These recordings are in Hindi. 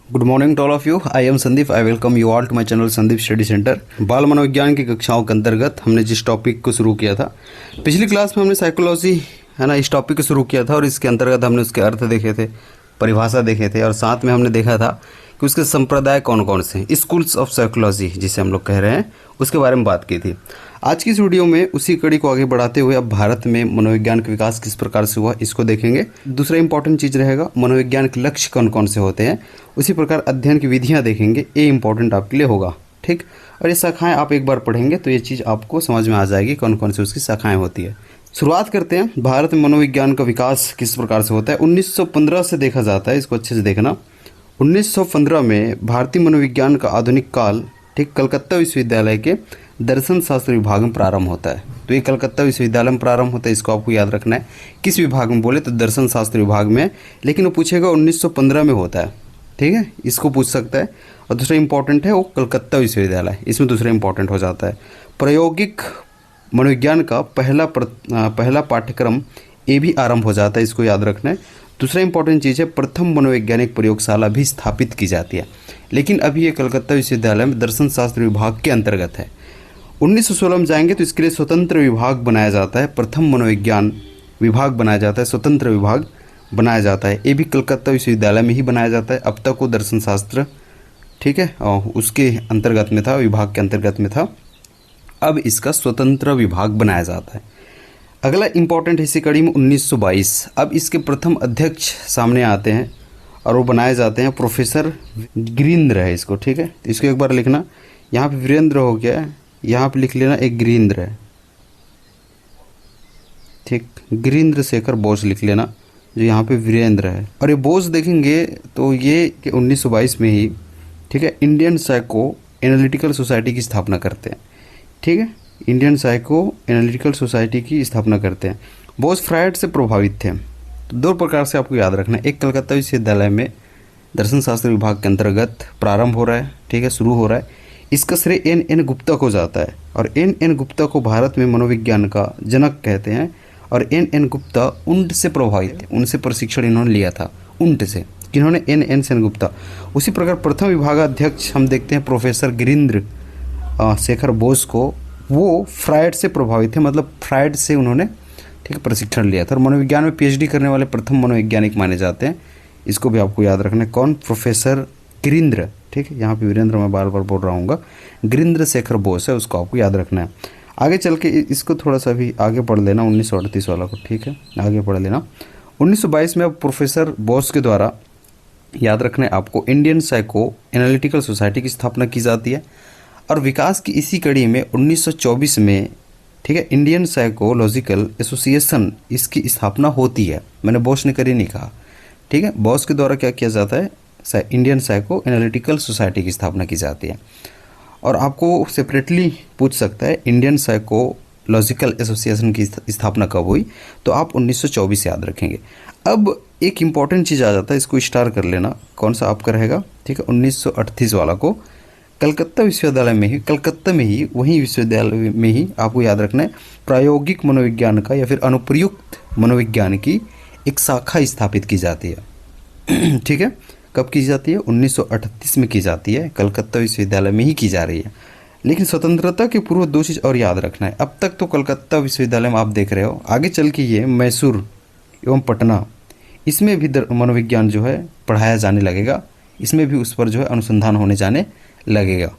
Good morning to all of you. I am Sandeep. I welcome you all to my channel Sandeep study centre. बाल मनोविज्ञान की कक्षाओं के अंतर्गत हमने जिस टॉपिक को शुरू किया था, पिछली क्लास में हमने साइकोलॉजी है ना, इस टॉपिक को शुरू किया था और इसके अंतर्गत हमने उसके अर्थ देखे थे, परिभाषा देखे थे और साथ में हमने देखा था कि उसके संप्रदाय कौन कौन से हैं, स्कूल्स ऑफ साइकोलॉजी जिसे हम लोग कह रहे हैं, उसके बारे में बात की थी। आज की इस वीडियो में उसी कड़ी को आगे बढ़ाते हुए अब भारत में मनोविज्ञान का विकास किस प्रकार से हुआ इसको देखेंगे। दूसरा इंपॉर्टेंट चीज़ रहेगा मनोविज्ञान के लक्ष्य कौन कौन से होते हैं, उसी प्रकार अध्ययन की विधियाँ देखेंगे। ये इंपॉर्टेंट आपके लिए होगा, ठीक। और ये शाखाएँ आप एक बार पढ़ेंगे तो ये चीज़ आपको समझ में आ जाएगी कौन कौन सी उसकी शाखाएँ होती है। शुरुआत करते हैं। भारत में मनोविज्ञान का विकास किस प्रकार से होता है। 1915 से देखा जाता है, इसको अच्छे से देखना। 1915 में भारतीय मनोविज्ञान का आधुनिक काल ठीक कलकत्ता विश्वविद्यालय के दर्शन शास्त्र विभाग में प्रारंभ होता है। तो ये कलकत्ता विश्वविद्यालय में प्रारंभ होता है, इसको आपको याद रखना है। किस विभाग में बोले तो दर्शन शास्त्र विभाग में, लेकिन वो पूछेगा 1915 में होता है, ठीक है, इसको पूछ सकता है। और दूसरा इंपॉर्टेंट है वो कलकत्ता विश्वविद्यालय, इसमें दूसरा इंपॉर्टेंट हो जाता है। प्रायोगिक मनोविज्ञान का पहला पाठ्यक्रम ये भी आरंभ हो जाता है, इसको याद रखना है। दूसरा इंपॉर्टेंट चीज़ है प्रथम मनोवैज्ञानिक प्रयोगशाला भी स्थापित की जाती है, लेकिन अभी ये कलकत्ता विश्वविद्यालय में दर्शन शास्त्र विभाग के अंतर्गत है। 1916 में जाएंगे तो इसके लिए स्वतंत्र विभाग बनाया जाता है, प्रथम मनोविज्ञान विभाग बनाया जाता है, स्वतंत्र विभाग बनाया जाता है। ये भी कलकत्ता विश्वविद्यालय में ही बनाया जाता है। अब तक वो दर्शन शास्त्र ठीक है और उसके अंतर्गत में था, विभाग के अंतर्गत में था। अब इसका स्वतंत्र विभाग बनाया जाता है। अगला इंपॉर्टेंट इसी कड़ी में 1922। अब इसके प्रथम अध्यक्ष सामने आते हैं और वो बनाए जाते हैं प्रोफेसर गिरीन्द्र है इसको, ठीक है। इसको एक बार लिखना, यहाँ पे वीरेंद्र हो गया है, यहाँ पे लिख लेना एक गिरीन्द्र है, ठीक। गिरीन्द्र शेखर बोस लिख लेना, जो यहाँ पे वीरेंद्र है। और ये बोस देखेंगे तो ये 1922 में ही ठीक है इंडियन साइको एनालिटिकल सोसाइटी की स्थापना करते हैं, ठीक है। इंडियन साइको एनालिटिकल सोसाइटी की स्थापना करते हैं। बोस फ्रायड से प्रभावित थे। तो दो प्रकार से आपको याद रखना है। एक कलकत्ता विश्वविद्यालय में दर्शन शास्त्र विभाग के अंतर्गत प्रारंभ हो रहा है, ठीक है, शुरू हो रहा है। इसका श्रेय एन गुप्ता को जाता है और एन गुप्ता को भारत में मनोविज्ञान का जनक कहते हैं। और एन गुप्ता उंट से प्रभावित थे, उनसे प्रशिक्षण इन्होंने लिया था, उंट से। किन्होंने एन सेन गुप्ता। उसी प्रकार प्रथम विभागाध्यक्ष हम देखते हैं प्रोफेसर गिरीन्द्र शेखर बोस को, वो फ्रायड से प्रभावित थे, मतलब फ्रायड से उन्होंने ठीक है प्रशिक्षण लिया था। और मनोविज्ञान में पीएचडी करने वाले प्रथम मनोवैज्ञानिक माने जाते हैं। इसको भी आपको याद रखना है। कौन? प्रोफेसर गिरीन्द्र, ठीक है। यहाँ पे वीरेंद्र मैं बार बार बोल रहा हूँ, गिरीन्द्र शेखर बोस है, उसको आपको याद रखना है। आगे चल के इसको थोड़ा सा भी आगे पढ़ लेना, 1938 वाला को, ठीक है, आगे पढ़ लेना। 1922 में अब प्रोफेसर बोस के द्वारा याद रखना है आपको इंडियन साइको एनालिटिकल सोसाइटी की स्थापना की जाती है। और विकास की इसी कड़ी में 1924 में ठीक है इंडियन साइकोलॉजिकल एसोसिएशन इसकी स्थापना होती है। मैंने बोस ने करी नहीं कहा, ठीक है। बोस के द्वारा क्या किया जाता है, इंडियन साइको एनालिटिकल सोसाइटी की स्थापना की जाती है। और आपको सेपरेटली पूछ सकता है इंडियन साइकोलॉजिकल एसोसिएशन की स्थापना कब हुई, तो आप 1924 याद रखेंगे। अब एक इम्पॉर्टेंट चीज़ आ जाता है, इसको स्टार कर लेना, कौन सा आपका रहेगा, ठीक है। 1938 वाला को कलकत्ता विश्वविद्यालय में ही, कलकत्ता में ही, वहीं विश्वविद्यालय में ही आपको याद रखना है प्रायोगिक मनोविज्ञान का या फिर अनुप्रयुक्त मनोविज्ञान की एक शाखा स्थापित की जाती है, ठीक है। कब की जाती है? 1938 में की जाती है, कलकत्ता विश्वविद्यालय में ही की जा रही है। लेकिन स्वतंत्रता के पूर्व दो चीज़ और याद रखना है। अब तक तो कलकत्ता विश्वविद्यालय में आप देख रहे हो, आगे चल के ये मैसूर एवं पटना, इसमें भी मनोविज्ञान जो है पढ़ाया जाने लगेगा, इसमें भी उस पर जो है अनुसंधान होने जाने लगेगा।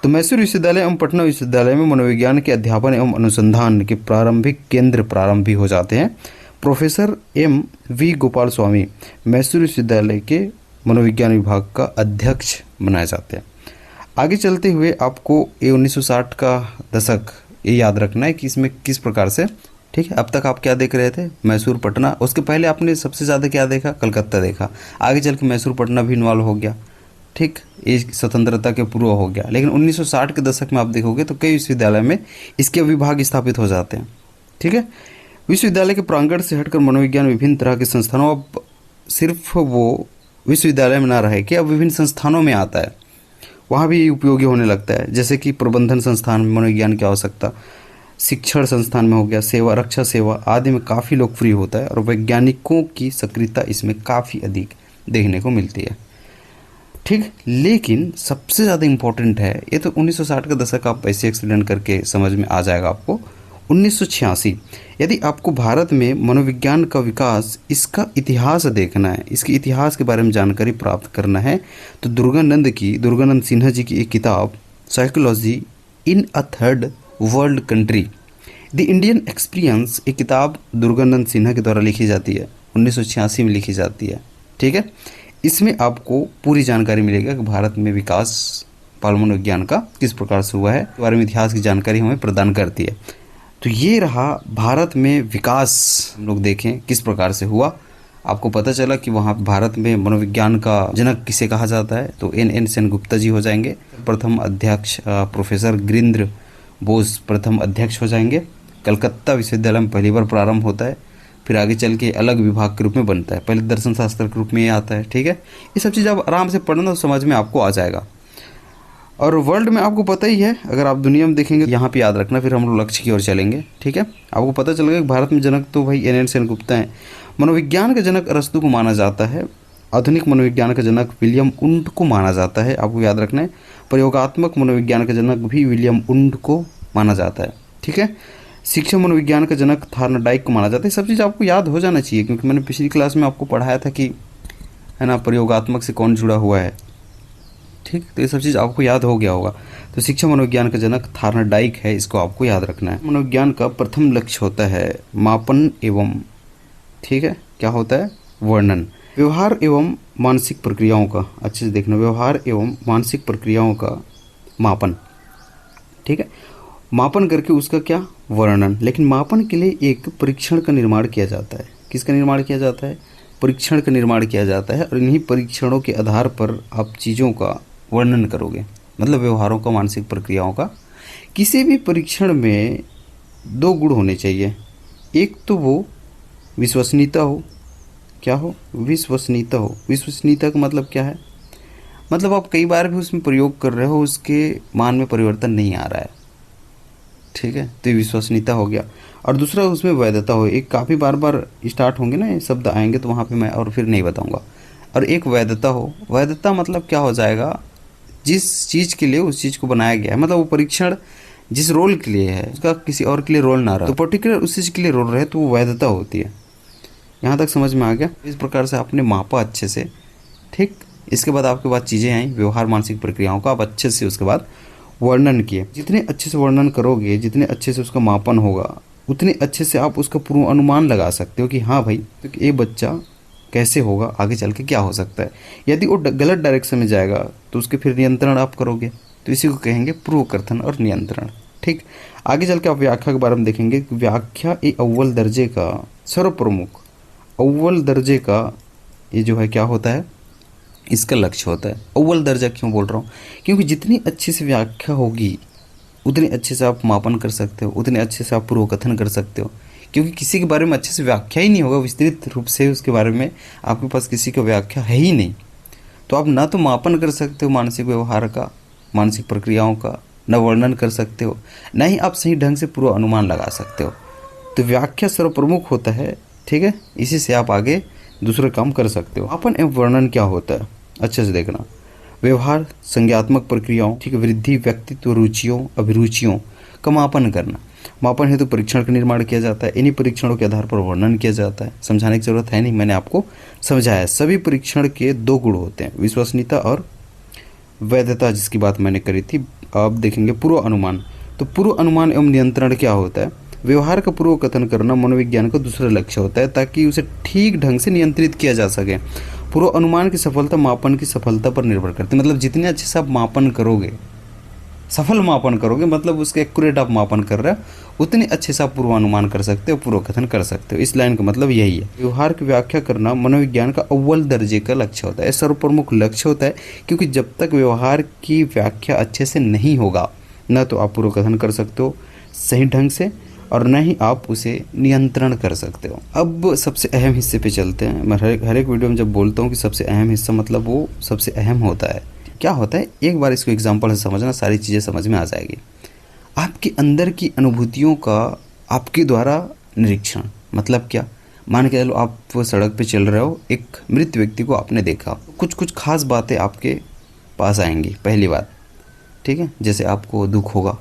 तो मैसूर विश्वविद्यालय एवं पटना विश्वविद्यालय में मनोविज्ञान के अध्यापन एवं अनुसंधान के प्रारंभिक केंद्र प्रारंभ भी हो जाते हैं। Professor M.V. गोपाल स्वामी मैसूर विश्वविद्यालय के मनोविज्ञान विभाग का अध्यक्ष बनाए जाते हैं। आगे चलते हुए आपको ये 1960 का दशक ये याद रखना है कि इसमें किस प्रकार से, ठीक है। अब तक आप क्या देख रहे थे, मैसूर पटना, उसके पहले आपने सबसे ज़्यादा क्या देखा, कलकत्ता देखा। आगे चल के मैसूर पटना भी इन्वॉल्व हो गया, ठीक, ये स्वतंत्रता के पूर्व हो गया। लेकिन 1960 के दशक में आप देखोगे तो कई विश्वविद्यालय में इसके विभाग स्थापित हो जाते हैं, ठीक है। विश्वविद्यालय के प्रांगण से हटकर मनोविज्ञान विभिन्न तरह के संस्थानों, अब सिर्फ वो विश्वविद्यालय में ना रहे कि अब विभिन्न संस्थानों में आता है, वहाँ भी उपयोगी होने लगता है। जैसे कि प्रबंधन संस्थान में मनोविज्ञान की आवश्यकता, शिक्षण संस्थान में हो गया, सेवा, रक्षा सेवा आदि में काफ़ी लोकप्रिय होता है और वैज्ञानिकों की सक्रियता इसमें काफ़ी अधिक देखने को मिलती है। ठीक। लेकिन सबसे ज़्यादा इम्पोर्टेंट है, ये तो 1960 का दशक आप ऐसे एक्सप्लेन करके समझ में आ जाएगा आपको। 1986, यदि आपको भारत में मनोविज्ञान का विकास, इसका इतिहास देखना है, इसके इतिहास के बारे में जानकारी प्राप्त करना है, तो दुर्गानंद सिन्हा जी की एक किताब psychology in a third world country, the Indian experience, एक किताब दुर्गानंद सिन्हा के द्वारा लिखी जाती है, 1986 में लिखी जाती है। ठीक है, इसमें आपको पूरी जानकारी मिलेगा कि भारत में विकास मनोविज्ञान का किस प्रकार से हुआ है, इस बारे में इतिहास की जानकारी हमें प्रदान करती है। तो ये रहा भारत में विकास, हम लोग देखें किस प्रकार से हुआ। आपको पता चला कि वहाँ भारत में मनोविज्ञान का जनक किसे कहा जाता है, तो एन सेनगुप्ता जी हो जाएंगे प्रथम अध्यक्ष, प्रोफेसर गिरीन्द्र बोस प्रथम अध्यक्ष हो जाएंगे। कलकत्ता विश्वविद्यालय में पहली बार प्रारंभ होता है, फिर आगे चल के अलग विभाग के रूप में बनता है, पहले दर्शन शास्त्र के रूप में ये आता है। ठीक है, ये सब चीज़ आप आराम से पढ़ना तो समझ में आपको आ जाएगा। और वर्ल्ड में आपको पता ही है, अगर आप दुनिया में देखेंगे यहाँ पे याद रखना, फिर हम लोग लक्ष्य की ओर चलेंगे। ठीक है, आपको पता चलेगा कि भारत में जनक तो भाई एन सेनगुप्ता हैं। मनोविज्ञान का जनक अरस्तु को माना जाता है। आधुनिक मनोविज्ञान का जनक विलियम वुंड को माना जाता है, आपको याद रखना है। प्रयोगात्मक मनोविज्ञान का जनक भी विलियम वुंड को माना जाता है। ठीक है, शिक्षा मनोविज्ञान का जनक थॉर्नडाइक को माना जाता है। सब चीज़ आपको याद हो जाना चाहिए, क्योंकि मैंने पिछली क्लास में आपको पढ़ाया था कि है ना, प्रयोगात्मक से कौन जुड़ा हुआ है। ठीक, तो ये सब चीज़ आपको याद हो गया होगा। तो शिक्षा मनोविज्ञान का जनक थॉर्नडाइक है, इसको आपको याद रखना है। मनोविज्ञान का प्रथम लक्ष्य होता है मापन एवं, ठीक है, क्या होता है, वर्णन। व्यवहार एवं मानसिक प्रक्रियाओं का, अच्छे से देखना, व्यवहार एवं मानसिक प्रक्रियाओं का मापन। ठीक है, मापन करके उसका क्या, वर्णन। लेकिन मापन के लिए एक परीक्षण का निर्माण किया जाता है। किसका निर्माण किया जाता है, परीक्षण का निर्माण किया जाता है। और इन्हीं परीक्षणों के आधार पर आप चीज़ों का वर्णन करोगे, मतलब व्यवहारों का, मानसिक प्रक्रियाओं का। किसी भी परीक्षण में दो गुण होने चाहिए। एक तो वो विश्वसनीयता हो, क्या हो, विश्वसनीयता हो। विश्वसनीयता का मतलब क्या है, मतलब आप कई बार भी उसमें प्रयोग कर रहे हो, उसके मान में परिवर्तन नहीं आ रहा है। ठीक है, तो ये विश्वसनीयता हो गया। और दूसरा उसमें वैधता हो। एक काफ़ी बार बार स्टार्ट होंगे ना ये शब्द आएंगे, तो वहाँ पे मैं और फिर नहीं बताऊँगा। और एक वैधता हो। वैधता मतलब क्या हो जाएगा, जिस चीज़ के लिए उस चीज़ को बनाया गया है, मतलब वो परीक्षण जिस रोल के लिए है, उसका किसी और के लिए रोल ना रहे, तो पर्टिकुलर उस चीज़ के लिए रोल रहे, तो वो वैधता होती है। यहाँ तक समझ में आ गया। इस प्रकार से आपने मापा अच्छे से। ठीक, इसके बाद आपके पास चीज़ें आई, व्यवहार मानसिक प्रक्रियाओं का आप अच्छे से उसके बाद वर्णन किए। जितने अच्छे से वर्णन करोगे, जितने अच्छे से उसका मापन होगा, उतने अच्छे से आप उसका पूर्व अनुमान लगा सकते हो कि हाँ भाई, तो ये बच्चा कैसे होगा, आगे चल के क्या हो सकता है। यदि वो गलत डायरेक्शन में जाएगा तो उसके फिर नियंत्रण आप करोगे, तो इसी को कहेंगे पूर्व कथन और नियंत्रण। ठीक, आगे चल के आप व्याख्या के बारे में देखेंगे। व्याख्या ये अव्वल दर्जे का, सर्वप्रमुख अव्वल दर्जे का ये जो है क्या होता है, इसका लक्ष्य होता है। अव्वल दर्जा क्यों बोल रहा हूँ, क्योंकि जितनी अच्छी से व्याख्या होगी उतने अच्छे से आप मापन कर सकते हो, उतने अच्छे से आप पूर्व कथन कर सकते हो। क्योंकि किसी के बारे में अच्छे से व्याख्या ही नहीं होगा, विस्तृत रूप से उसके बारे में आपके पास किसी का व्याख्या है ही नहीं, तो आप ना तो मापन कर सकते हो मानसिक व्यवहार का, मानसिक प्रक्रियाओं का, न वर्णन कर सकते हो, न ही आप सही ढंग से पूर्व अनुमान लगा सकते हो। तो व्याख्या सर्वप्रमुख होता है। ठीक है, इसी से आप आगे दूसरा काम कर सकते हो। मापन एवं वर्णन क्या होता है, अच्छे से देखना। व्यवहार, संज्ञात्मक प्रक्रियाओं, ठीक है, वृद्धि, व्यक्तित्व, रुचियों, अभिरुचियों का मापन करना। मापन हेतु परीक्षण का निर्माण किया जाता है। इन्हीं परीक्षणों के आधार पर वर्णन किया जाता है। समझाने की जरूरत है नहीं, मैंने आपको समझाया। सभी परीक्षण के दो गुण होते हैं, विश्वसनीयता और वैधता, जिसकी बात मैंने करी थी। अब देखेंगे पूर्व अनुमान। तो पूर्व अनुमान एवं नियंत्रण क्या होता है, व्यवहार का पूर्व कथन करना मनोविज्ञान का दूसरा लक्ष्य होता है, ताकि उसे ठीक ढंग से नियंत्रित किया जा सके। पूर्व अनुमान की सफलता मापन की सफलता पर निर्भर करती है। मतलब जितने अच्छे से आप मापन करोगे, सफल मापन करोगे, मतलब उसके एक्यूरेट आप मापन कर रहे हो, उतने अच्छे से आप पूर्वानुमान कर सकते हो, पूर्व कथन कर सकते हो। इस लाइन का मतलब यही है। व्यवहार की व्याख्या करना मनोविज्ञान का अव्वल दर्जे का लक्ष्य होता है, सर्वप्रमुख लक्ष्य होता है। क्योंकि जब तक व्यवहार की व्याख्या अच्छे से नहीं होगा, न तो आप पूर्व कथन कर सकते हो सही ढंग से, और न ही आप उसे नियंत्रण कर सकते हो। अब सबसे अहम हिस्से पे चलते हैं। मैं हर एक वीडियो में जब बोलता हूँ कि सबसे अहम हिस्सा, मतलब वो सबसे अहम होता है। क्या होता है, एक बार इसको एग्जांपल से समझना, सारी चीज़ें समझ में आ जाएगी। आपके अंदर की अनुभूतियों का आपके द्वारा निरीक्षण, मतलब क्या, मान के चलो आप सड़क पे चल रहे हो, एक मृत व्यक्ति को आपने देखा, कुछ कुछ खास बातें आपके पास आएंगी, पहली बात। ठीक है, जैसे आपको दुख होगा,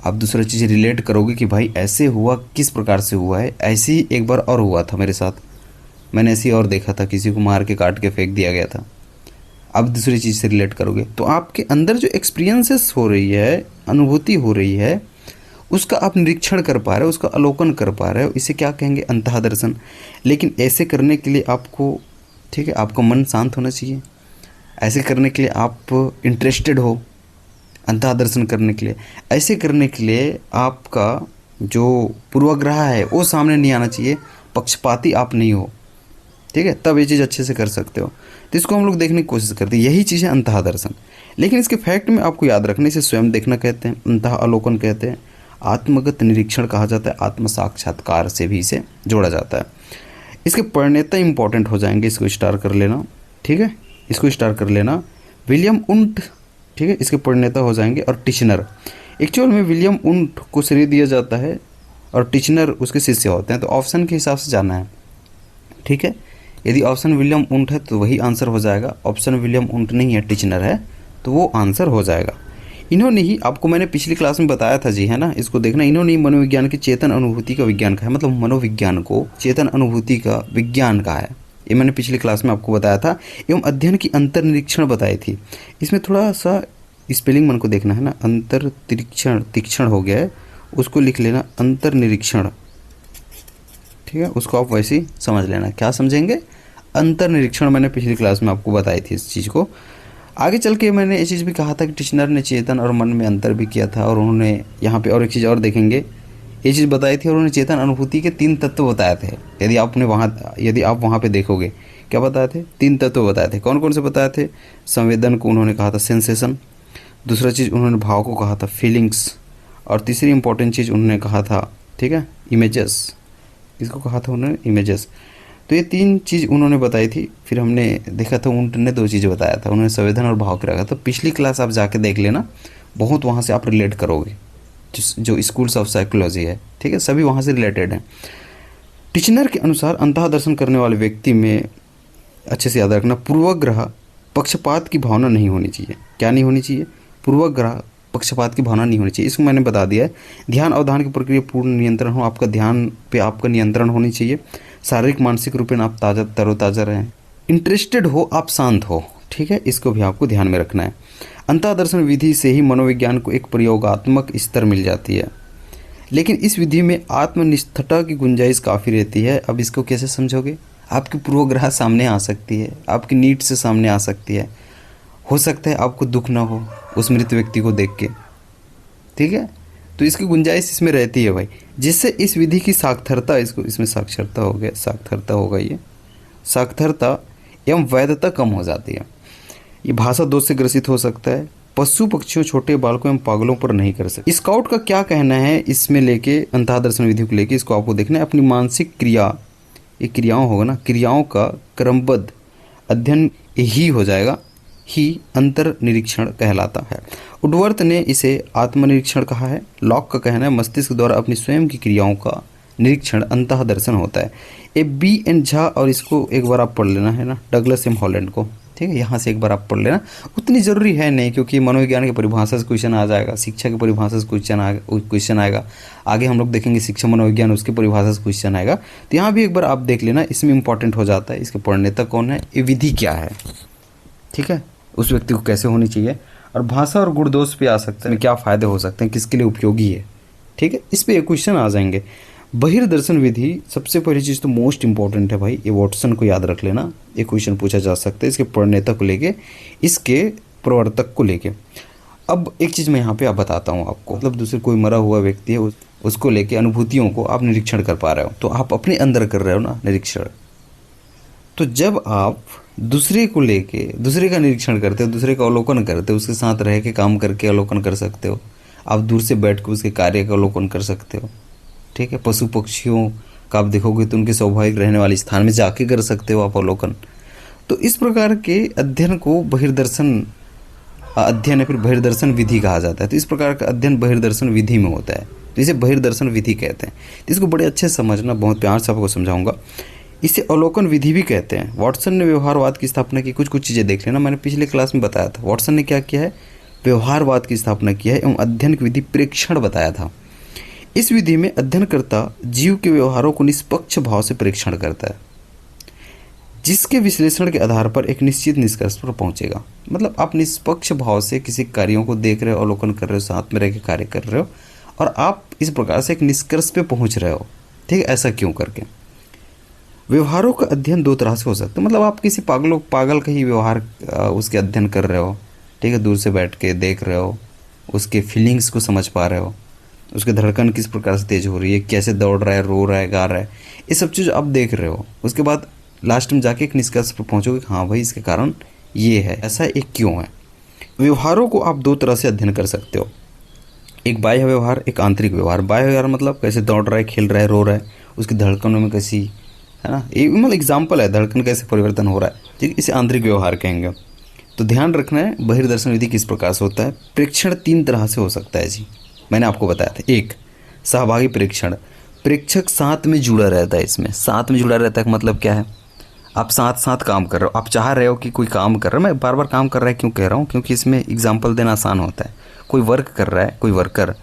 आप दूसरा चीज़ रिलेट करोगे कि भाई ऐसे हुआ, किस प्रकार से हुआ है। ऐसे ही एक बार और हुआ था मेरे साथ, मैंने ऐसे ही और देखा था, किसी को मार के काट के फेंक दिया गया था। आप दूसरी चीज़ से रिलेट करोगे तो आपके अंदर जो एक्सपीरियंसेस हो रही है, अनुभूति हो रही है, उसका आप निरीक्षण कर पा रहे हो, उसका अवलोकन कर पा रहे हो। इसे क्या कहेंगे? अंतः दर्शन। लेकिन ऐसे करने के लिए आपको, ठीक है, आपका मन शांत होना चाहिए। ऐसे करने के लिए आप इंटरेस्टेड हो अंतः दर्शन करने के लिए। ऐसे करने के लिए आपका जो पूर्वाग्रह है वो सामने नहीं आना चाहिए, पक्षपाती आप नहीं हो। ठीक है, तब ये चीज़ अच्छे से कर सकते हो। तो इसको हम लोग देखने की कोशिश करते हैं, यही चीज़ है अंतः दर्शन। लेकिन इसके फैक्ट में आपको याद रखने से स्वयं देखना कहते हैं, अंतः अवलोकन कहते हैं, आत्मगत निरीक्षण कहा जाता है, आत्म साक्षात्कार से भी इसे जोड़ा जाता है। इसके परिणेता इंपॉर्टेंट हो जाएंगे, इसको स्टार कर लेना। ठीक है, इसको स्टार कर लेना। विलियम उंट, ठीक है, इसके परिणेता हो जाएंगे। और टिचनर, एक्चुअल में विलियम उंट को श्रेय दिया जाता है और टिचनर उसके शिष्य होते हैं। तो ऑप्शन के हिसाब से जाना है। ठीक है, यदि ऑप्शन विलियम उंट है तो वही आंसर हो जाएगा। ऑप्शन विलियम उंट नहीं है, टिचनर है, तो वो आंसर हो जाएगा। इन्होंने ही, आपको मैंने पिछली क्लास में बताया था जी, है ना, इसको देखना। इन्होंने ही मनोविज्ञान की चेतन अनुभूति का विज्ञान कहा है, मतलब मनोविज्ञान को चेतन अनुभूति का विज्ञान कहा है। ये मैंने पिछली क्लास में आपको बताया था। एवं अध्ययन की अंतर्निरीक्षण बताई थी। इसमें थोड़ा सा स्पेलिंग मन को देखना है ना, अंतर्निरीक्षण, तीक्ष्ण हो गया है, उसको लिख लेना अंतर्निरीक्षण। ठीक है, उसको आप वैसे ही समझ लेना। क्या समझेंगे? अंतर्निरीक्षण। मैंने पिछली क्लास में आपको बताई थी इस चीज़ को। आगे चल के मैंने ये चीज़ भी कहा था कि टिचनर ने चेतन और मन में अंतर भी किया था, और उन्होंने यहाँ पे और एक चीज़ और देखेंगे, ये चीज़ बताई थी, और उन्होंने चेतन अनुभूति के 3 तत्व बताए थे। यदि आप वहाँ पे देखोगे, क्या बताए थे? 3 तत्व बताए थे। कौन कौन से बताए थे? संवेदन को उन्होंने कहा था सेंसेशन, दूसरा चीज़ उन्होंने भाव को कहा था फीलिंग्स, और तीसरी इंपॉर्टेंट चीज़ उन्होंने कहा था, ठीक है, इमेजेस। इसको कहा था उन्होंने इमेजेस। तो ये 3 चीज़ उन्होंने बताई थी। फिर हमने देखा था उन्होंने 2 चीज़ बताया था, उन्होंने संवेदन और भाव के रखा था। पिछली क्लास आप जाके देख लेना, बहुत वहाँ से आप रिलेट करोगे, जो स्कूल्स ऑफ साइकोलॉजी है, ठीक है, सभी वहाँ से रिलेटेड हैं। टिचनर के अनुसार अंतः दर्शन करने वाले व्यक्ति में, अच्छे से याद रखना, पूर्वाग्रह, पक्षपात की भावना नहीं होनी चाहिए। क्या नहीं होनी चाहिए? पूर्वाग्रह, पक्षपात की भावना नहीं होनी चाहिए। इसको मैंने बता दिया है। ध्यान अवधान की प्रक्रिया पूर्ण नियंत्रण हो, आपका ध्यान पे आपका नियंत्रण होनी चाहिए। शारीरिक मानसिक रूप में आप तरोताज़ा रहें। इंटरेस्टेड हो, आप शांत हो। ठीक है, इसको भी आपको ध्यान में रखना है। अंतः दर्शन विधि से ही मनोविज्ञान को एक प्रयोगात्मक स्तर मिल जाती है, लेकिन इस विधि में आत्मनिष्ठता की गुंजाइश काफ़ी रहती है। अब इसको कैसे समझोगे? आपकी पूर्वाग्रह सामने आ सकती है, आपकी नीड से सामने आ सकती है। हो सकता है आपको दुख ना हो उस मृत व्यक्ति को देख के, ठीक है, तो इसकी गुंजाइश इसमें रहती है भाई, जिससे इस विधि की साक्षरता, इसको इसमें साक्षरता हो गया, साक्षरता होगा, ये साक्षरता एवं वैधता कम हो जाती है। ये भाषा दोष से ग्रसित हो सकता है। पशु पक्षियों, छोटे बालकों एवं पागलों पर नहीं कर सकते। स्काउट का क्या कहना है इसमें लेके, अंतः दर्शन विधि को लेके, इसको आपको देखना है। अपनी मानसिक क्रिया, ये क्रियाओं होगा ना, क्रियाओं का क्रमबद्ध अध्ययन ही हो जाएगा, ही अंतर्निरीक्षण कहलाता है। वुडवर्थ ने इसे आत्मनिरीक्षण कहा है। लॉक का कहना है मस्तिष्क द्वारा अपनी स्वयं की क्रियाओं का निरीक्षण अंतः दर्शन होता है। ए बी एन झा, और इसको एक बार आप पढ़ लेना है ना, डगलस एम हॉलैंड को, ठीक है, यहाँ से एक बार आप पढ़ लेना। उतनी ज़रूरी है नहीं, क्योंकि मनोविज्ञान की परिभाषा से क्वेश्चन आ जाएगा, शिक्षा की परिभाषा से क्वेश्चन आएगा, आगे हम लोग देखेंगे शिक्षा मनोविज्ञान, उसकी परिभाषा से क्वेश्चन आएगा। तो यहाँ भी एक बार आप देख लेना, इसमें इंपॉर्टेंट हो जाता है इसके प्रणेता कौन है, ये विधि क्या है, ठीक है, उस व्यक्ति को कैसे होनी चाहिए, और भाषा और गुण दोष पे आ सकते हैं, क्या फ़ायदे हो सकते हैं, किसके लिए उपयोगी है, ठीक है, इस पे क्वेश्चन आ जाएंगे। बहिर्दर्शन विधि, सबसे पहली चीज़ तो मोस्ट इंपॉर्टेंट है भाई, ये वाटसन को याद रख लेना, ये क्वेश्चन पूछा जा सकता है इसके प्रणेता को लेके, इसके प्रवर्तक को लेके। अब एक चीज़ मैं यहाँ पे आप बताता हूँ आपको, मतलब दूसरे कोई मरा हुआ व्यक्ति है, उसको लेके अनुभूतियों को आप निरीक्षण कर पा रहे हो, तो आप अपने अंदर कर रहे हो ना निरीक्षण। तो जब आप दूसरे को लेके, दूसरे का निरीक्षण करते हो, दूसरे का अवलोकन करते हो, उसके साथ रह के काम करके अवलोकन कर सकते हो, आप दूर से बैठ के उसके कार्य का अवलोकन कर सकते हो, ठीक है। पशु पक्षियों का आप देखोगे तो उनके स्वाभाविक रहने वाले स्थान में जाके कर सकते हो आप अवलोकन। तो इस प्रकार के अध्ययन को बहिर्दर्शन अध्ययन या फिर बहिर्दर्शन विधि कहा जाता है। तो इस प्रकार का अध्ययन बहिर्दर्शन विधि में होता है, तो इसे बहिर्दर्शन विधि कहते हैं। तो इसको बड़े अच्छे से समझना, बहुत प्यार से आपको समझाऊंगा। इसे अवलोकन विधि भी कहते हैं। वाटसन ने व्यवहारवाद की स्थापना की। कुछ कुछ चीज़ें देख लेना, मैंने पिछले क्लास में बताया था। वाटसन ने क्या किया है, व्यवहारवाद की स्थापना किया है एवं अध्ययन की विधि प्रेक्षण बताया था। इस विधि में अध्ययनकर्ता जीव के व्यवहारों को निष्पक्ष भाव से परीक्षण करता है, जिसके विश्लेषण के आधार पर एक निश्चित निष्कर्ष पर पहुंचेगा। मतलब आप निष्पक्ष भाव से किसी कार्यों को देख रहे हो, अवलोकन कर रहे हो, साथ में रह के कार्य कर रहे हो और आप इस प्रकार से एक निष्कर्ष पे पहुंच रहे हो। ठीक है, ऐसा क्यों करके। व्यवहारों का अध्ययन दो तरह से हो सकता है। मतलब आप किसी पागल का ही व्यवहार उसके अध्ययन कर रहे हो। ठीक है, दूर से बैठ के देख रहे हो, उसके फीलिंग्स को समझ पा रहे हो, उसकी धड़कन किस प्रकार से तेज हो रही है, कैसे दौड़ रहा है, रो रहा है, गा रहा है, ये सब चीज़ आप देख रहे हो। उसके बाद लास्ट में जाके एक निष्कर्ष पर पहुँचोगे, हाँ भाई इसके कारण ये है, ऐसा एक क्यों है। व्यवहारों को आप दो तरह से अध्ययन कर सकते हो, एक बाह्य व्यवहार, एक आंतरिक व्यवहार। बाह्य व्यवहार मतलब कैसे दौड़ रहा है, खेल रहा है, रो रहा है, उसकी धड़कनों में कैसी, है ना, ये मतलब एग्जाम्पल है, धड़कन कैसे परिवर्तन हो रहा है। ठीक, इसे आंतरिक व्यवहार कहेंगे। तो ध्यान रखना है बहिर्दर्शन विधि किस प्रकार से होता है। प्रेक्षण तीन तरह से हो सकता है जी, मैंने आपको बताया था। एक, सहभागी प्रेक्षण, प्रेक्षक साथ में जुड़ा रहता है। इसमें साथ में जुड़ा रहता है मतलब क्या है, आप साथ साथ काम कर रहे हो, आप चाह रहे हो कि कोई काम कर रहा है। मैं बार बार काम कर रहा है क्यों कह रहा हूँ, क्योंकि इसमें एग्जाम्पल देना आसान होता है। कोई वर्क कर रहा है, कोई वर्कर,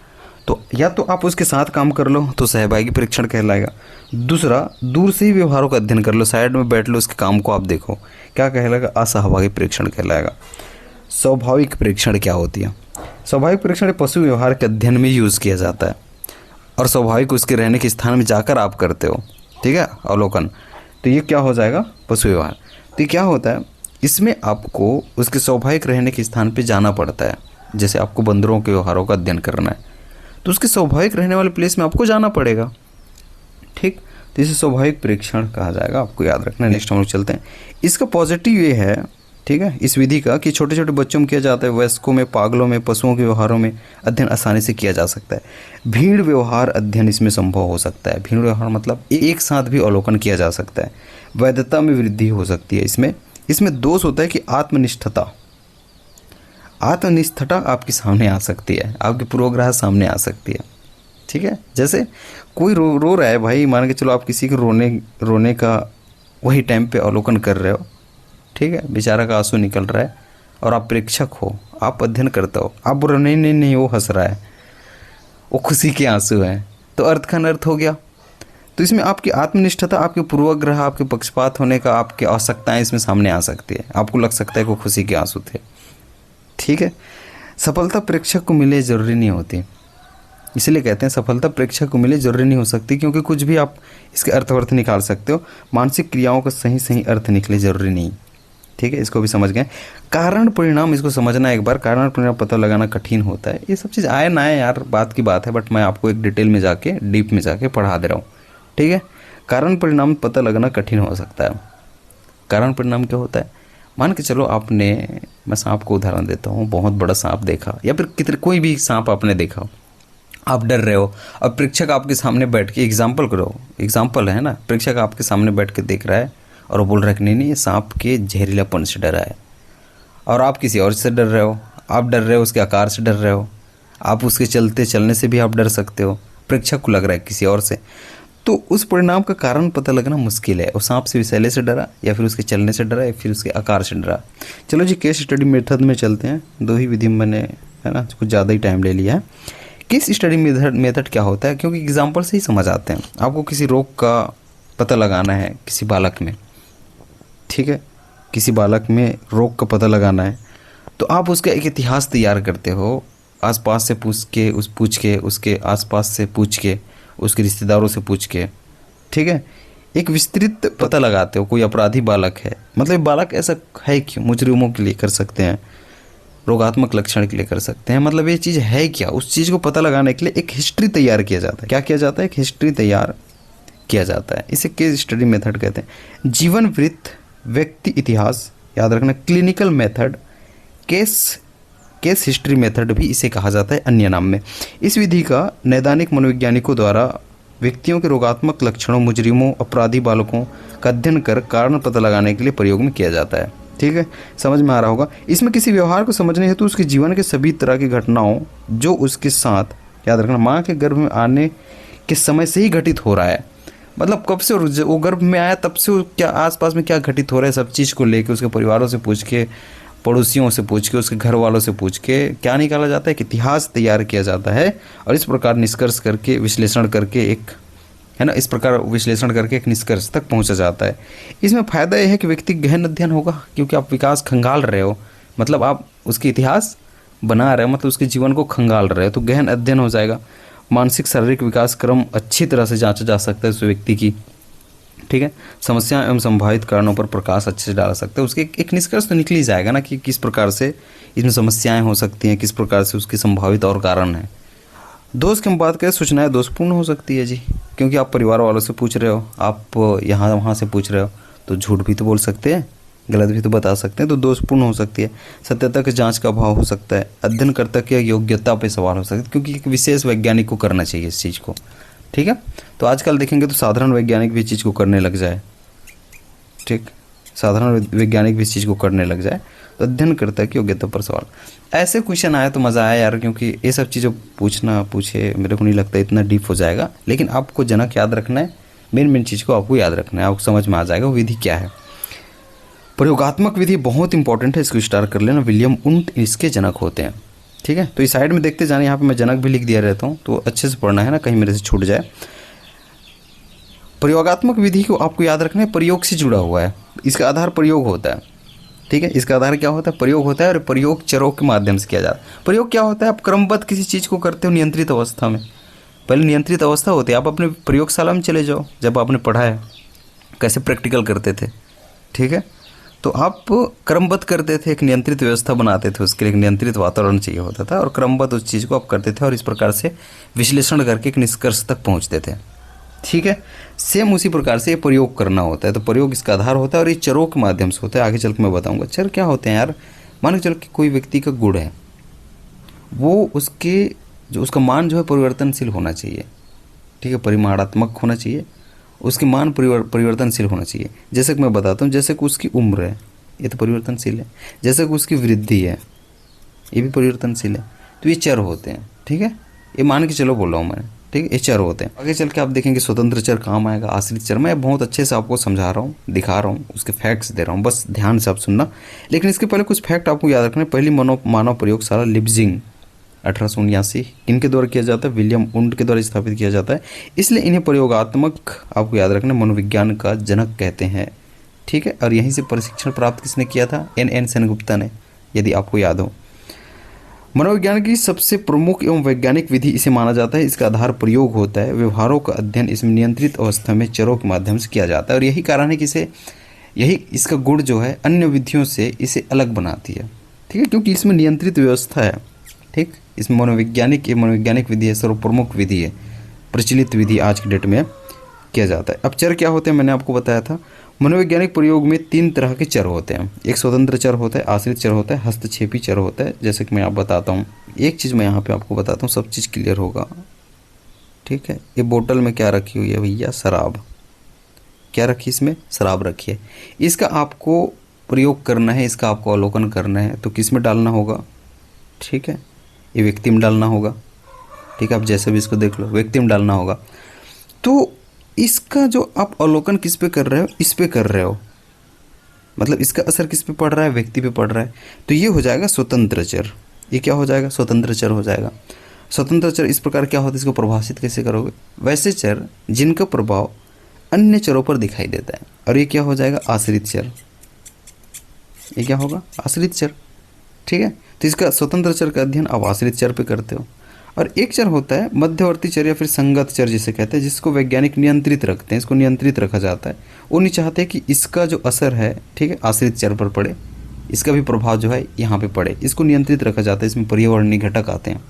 तो या तो आप उसके साथ काम कर लो तो सहभागी परीक्षण कहलाएगा। दूसरा, दूर से ही व्यवहारों का अध्ययन कर लो, साइड में बैठ लो, उसके काम को आप देखो, क्या कहलाएगा, असहभागी परीक्षण कहलाएगा। स्वाभाविक परीक्षण क्या होती है। स्वाभाविक परीक्षण पशु व्यवहार के अध्ययन में यूज़ किया जाता है और स्वाभाविक उसके रहने के स्थान में जाकर आप करते हो। ठीक है, अवलोकन, तो ये क्या हो जाएगा, पशु व्यवहार। तो ये क्या होता है, इसमें आपको उसके स्वाभाविक रहने के स्थान पे जाना पड़ता है। जैसे आपको बंदरों के व्यवहारों का अध्ययन करना है तो उसके स्वाभाविक रहने वाले प्लेस में आपको जाना पड़ेगा। ठीक, तो इसे स्वाभाविक परीक्षण कहा जाएगा, आपको याद रखना है। नेक्स्ट हम लोग चलते हैं। इसका पॉजिटिव ये है, ठीक है, इस विधि का कि छोटे छोटे बच्चों में किया जाता है, वयस्कों में, पागलों में, पशुओं के व्यवहारों में अध्ययन आसानी से किया जा सकता है। भीड़ व्यवहार अध्ययन इसमें संभव हो सकता है। भीड़ व्यवहार मतलब एक साथ भी अवलोकन किया जा सकता है। वैधता में वृद्धि हो सकती है। इसमें दोष होता है कि आत्मनिष्ठता आपके सामने आ सकती है, आपके पूर्वाग्रह सामने आ सकती है। ठीक है, जैसे कोई रो रहा है भाई, मान के चलो आप किसी के रोने का वही टाइम पे अवलोकन कर रहे हो। ठीक है, बेचारा का आंसू निकल रहा है और आप प्रेक्षक हो, आप अध्ययन करते हो, आप बोल रहे नहीं वो हंस रहा है, वो खुशी के आंसू हैं, तो अर्थ का अनर्थ हो गया। तो इसमें आपकी आत्मनिष्ठता, आपके पूर्वाग्रह, आपके पक्षपात होने का, आपकी आवश्यकताएं इसमें सामने आ सकती है। आपको लग सकता है कि वो खुशी के आंसू थे। ठीक है, सफलता प्रेक्षक को मिले जरूरी नहीं होती, इसलिए कहते हैं सफलता प्रेक्षक को मिले जरूरी नहीं हो सकती, क्योंकि कुछ भी आप इसके अर्थ निकाल सकते हो। मानसिक क्रियाओं का सही अर्थ निकले जरूरी नहीं। ठीक है, इसको भी समझ गए। कारण परिणाम, इसको समझना एक बार, कारण परिणाम पता लगाना कठिन होता है। ये सब चीज़ आए ना आए यार, बात की बात है, बट मैं आपको एक डिटेल में जाके, डीप में जाके पढ़ा दे रहा हूँ। ठीक है, कारण परिणाम पता लगाना कठिन हो सकता है। कारण परिणाम क्या होता है, मान के चलो आपने, मैं सांप को उदाहरण देता हूँ, बहुत बड़ा सांप देखा या फिर कितने कोई भी सांप आपने देखा, आप डर रहे हो। अब प्रेक्षक आपके सामने बैठ के, एग्जाम्पल है ना, प्रेक्षक आपके सामने बैठ के देख रहा है और वो बोल रहा है कि नहीं ये सांप के जहरीलापन से डरा है, और आप किसी और से डर रहे हो। आप डर रहे हो उसके आकार से, डर रहे हो आप उसके चलने से भी आप डर सकते हो। प्रेक्षक को लग रहा है किसी और से, तो उस परिणाम का कारण पता लगना मुश्किल है। वो सांप से विषैले से डरा, या फिर उसके चलने से डरा, या फिर उसके आकार से डरा। चलो जी, केस स्टडी मेथड में चलते हैं। दो ही विधि मैंने, है ना, कुछ ज़्यादा ही टाइम ले लिया है। केस स्टडी मेथड क्या होता है, क्योंकि एग्जाम्पल से ही समझ आते हैं। आपको किसी रोग का पता लगाना है किसी बालक में, ठीक है, किसी बालक में रोग का पता लगाना है, तो आप उसका एक इतिहास तैयार करते हो, आसपास से पूछ के उसके आसपास से पूछ के, उसके रिश्तेदारों से पूछ के, ठीक है, एक विस्तृत पता लगाते हो। कोई अपराधी बालक है, मतलब बालक ऐसा है क्यों, मुजरिमों के लिए कर सकते हैं, रोगात्मक लक्षण के लिए कर सकते हैं, मतलब ये चीज़ है क्या, उस चीज़ को पता लगाने के लिए एक हिस्ट्री तैयार किया जाता है। क्या किया जाता है, एक हिस्ट्री तैयार किया जाता है। इसे केस स्टडी मेथड कहते हैं। जीवन वृत्त, व्यक्ति इतिहास, याद रखना, clinical method, case history method भी इसे कहा जाता है अन्य नाम में। इस विधि का नैदानिक मनोवैज्ञानिकों द्वारा व्यक्तियों के रोगात्मक लक्षणों, मुजरिमों, अपराधी बालकों का अध्ययन कर कारण पता लगाने के लिए प्रयोग में किया जाता है। ठीक है, समझ में आ रहा होगा। इसमें किसी व्यवहार को समझने हेतु उसके जीवन के सभी तरह की घटनाओं जो उसके साथ, याद रखना, माँ के गर्भ में आने के समय से ही घटित हो रहा है, मतलब कब से वो गर्भ में आया तब से वो क्या आसपास में क्या घटित हो रहा है सब चीज़ को लेके उसके परिवारों से पूछ के, पड़ोसियों से पूछ के, उसके घर वालों से पूछ के क्या निकाला जाता है कि इतिहास तैयार किया जाता है। और इस प्रकार निष्कर्ष करके, विश्लेषण करके एक, है ना, इस प्रकार विश्लेषण करके एक निष्कर्ष तक पहुंचा जाता है। इसमें फ़ायदा यह है कि व्यक्ति गहन अध्ययन होगा, क्योंकि आप विकास खंगाल रहे हो, मतलब आप उसके इतिहास बना रहे हो, मतलब उसके जीवन को खंगाल रहे हो, तो गहन अध्ययन हो जाएगा। मानसिक शारीरिक विकास क्रम अच्छी तरह से जांचा जा सकता है उस व्यक्ति की, ठीक है। समस्या एवं संभावित कारणों पर प्रकाश अच्छे से डाल सकते हैं। उसके एक निष्कर्ष तो निकल ही जाएगा ना कि किस प्रकार से इसमें समस्याएं हो सकती हैं, किस प्रकार से उसकी संभावित और कारण है। दोष की हम बात करें, सूचनाएं दोषपूर्ण हो सकती है जी, क्योंकि आप परिवार वालों से पूछ रहे हो, आप यहाँ वहाँ से पूछ रहे हो, तो झूठ भी तो बोल सकते हैं, गलत भी तो बता सकते हैं, तो दोषपूर्ण हो सकती है। सत्यता की जांच का अभाव हो सकता है। अध्ययनकर्ता की योग्यता पे सवाल हो सकता है, क्योंकि एक विशेष वैज्ञानिक को करना चाहिए इस चीज़ को, ठीक है। तो आजकल देखेंगे तो साधारण वैज्ञानिक भी इस चीज़ को करने लग जाए, ठीक, साधारण वैज्ञानिक भी इस चीज़ को करने लग जाए, तो अध्ययनकर्ता की योग्यता पर सवाल। ऐसे क्वेश्चन आए तो मज़ा आया यार, क्योंकि ये सब चीज़ें पूछे मेरे को नहीं लगता इतना डीप हो जाएगा, लेकिन आपको जनक याद रखना है, मेन चीज़ को आपको याद रखना है, आपको समझ में आ जाएगा वो विधि क्या है। प्रयोगात्मक विधि बहुत इंपॉर्टेंट है, इसको स्टार कर लेना। विलियम उंट इसके जनक होते हैं, ठीक है। तो इस साइड में देखते जाने, यहाँ पे मैं जनक भी लिख दिया रहता हूँ, तो अच्छे से पढ़ना है ना, कहीं मेरे से छूट जाए। प्रयोगात्मक विधि को आपको याद रखना है, प्रयोग से जुड़ा हुआ है, इसका आधार प्रयोग होता है, ठीक है। इसका आधार क्या होता है? प्रयोग होता है, और प्रयोग चरों के माध्यम से किया जाता है। प्रयोग क्या होता है? आप क्रमबद्ध किसी चीज़ को करते हो नियंत्रित अवस्था में। पहले नियंत्रित अवस्था होती है, आप अपने प्रयोगशाला में चले जाओ, जब आपने पढ़ा है कैसे प्रैक्टिकल करते थे, ठीक है। तो आप क्रमबद्ध करते थे, एक नियंत्रित व्यवस्था बनाते थे, उसके लिए एक नियंत्रित वातावरण चाहिए होता था, और क्रमबद्ध उस चीज़ को आप करते थे, और इस प्रकार से विश्लेषण करके एक निष्कर्ष तक पहुंचते थे, ठीक है। सेम उसी प्रकार से ये प्रयोग करना होता है, तो प्रयोग इसका आधार होता है, और ये चरों के माध्यम से होता है। आगे चल के मैं बताऊंगा चर क्या होते हैं यार। मान के चलो कि कोई व्यक्ति का गुण है, वो उसके जो उसका मान जो है परिवर्तनशील होना चाहिए, ठीक है, परिमाणात्मक होना चाहिए, उसके मान परिवर्तनशील होना चाहिए। जैसे कि मैं बताता हूँ, जैसे कि उसकी उम्र है, ये तो परिवर्तनशील है। जैसे कि उसकी वृद्धि है, ये भी परिवर्तनशील है। तो ये चर होते हैं, ठीक है, ये मान के चलो बोल रहा हूँ मैं, ठीक है, ये चर होते हैं। आगे चल के आप देखेंगे स्वतंत्र चर काम आएगा, आश्रित चर। मैं बहुत अच्छे से आपको समझा रहा हूँ, दिखा रहा हूँ, उसके फैक्ट्स दे रहा हूँ, बस ध्यान से आप सुनना। लेकिन इसके पहले कुछ फैक्ट आपको याद रखना है। पहली मानव प्रयोगशाला लिप्जिंग 1879 इनके द्वारा किया जाता है, विलियम उंट के द्वारा स्थापित किया जाता है, इसलिए इन्हें प्रयोगात्मक, आपको याद रखना, मनोविज्ञान का जनक कहते हैं, ठीक है। और यहीं से प्रशिक्षण प्राप्त किसने किया था? एन सेनगुप्ता ने, यदि आपको याद हो। मनोविज्ञान की सबसे प्रमुख एवं वैज्ञानिक विधि इसे माना जाता है। इसका आधार प्रयोग होता है। व्यवहारों का अध्ययन इसमें नियंत्रित अवस्था में चरों के माध्यम से किया जाता है, और यही कारण है कि यही इसका गुण जो है अन्य विधियों से इसे अलग बनाती है, ठीक है, क्योंकि इसमें नियंत्रित व्यवस्था है, ठीक। इसमें मनोवैज्ञानिक विधि है, सर्वप्रमुख विधि है, प्रचलित विधि आज की डेट में किया जाता है। अब चर क्या होते हैं, मैंने आपको बताया था। मनोवैज्ञानिक प्रयोग में 3 तरह के चर होते हैं। एक स्वतंत्र चर होता है, आश्रित चर होता है, हस्तक्षेपी चर होता है। जैसे कि मैं आप बताता हूँ, एक चीज़ मैं यहाँ पे आपको बताता हूँ, सब चीज़ क्लियर होगा, ठीक है। ये बोतल में क्या रखी हुई है भैया? शराब। क्या रखी? इसमें शराब रखी है। इसका आपको प्रयोग करना है, इसका आपको अवलोकन करना है, तो किस में डालना होगा? ठीक है, ये व्यक्ति में डालना होगा, ठीक है। आप जैसे भी इसको देख लो, व्यक्ति में डालना होगा। तो इसका जो आप अवलोकन किस पे कर रहे हो? इस पे कर रहे हो, मतलब इसका असर किस पे पड़ रहा है? व्यक्ति पे पड़ रहा है। तो ये हो जाएगा स्वतंत्र चर। ये क्या हो जाएगा? स्वतंत्र चर हो जाएगा। स्वतंत्र चर इस प्रकार क्या होता है, इसको परिभाषित कैसे करोगे? वैसे चर जिनका प्रभाव अन्य चरों पर दिखाई देता है। और ये क्या हो जाएगा? आश्रित चर। ये क्या होगा? आश्रित चर, ठीक है। तो इसका स्वतंत्र चर का अध्ययन आप आश्रित चर पे करते हो। और एक चर होता है मध्यवर्ती चर या फिर संगत चर जिसे कहते हैं, जिसको वैज्ञानिक नियंत्रित रखते हैं। इसको नियंत्रित रखा जाता है। वो नहीं चाहते कि इसका जो असर है, ठीक है, आश्रित चर पर पड़े, इसका भी प्रभाव जो है यहाँ पे पड़े। इसको नियंत्रित रखा जाता है। इसमें पर्यावरणीय घटक आते हैं,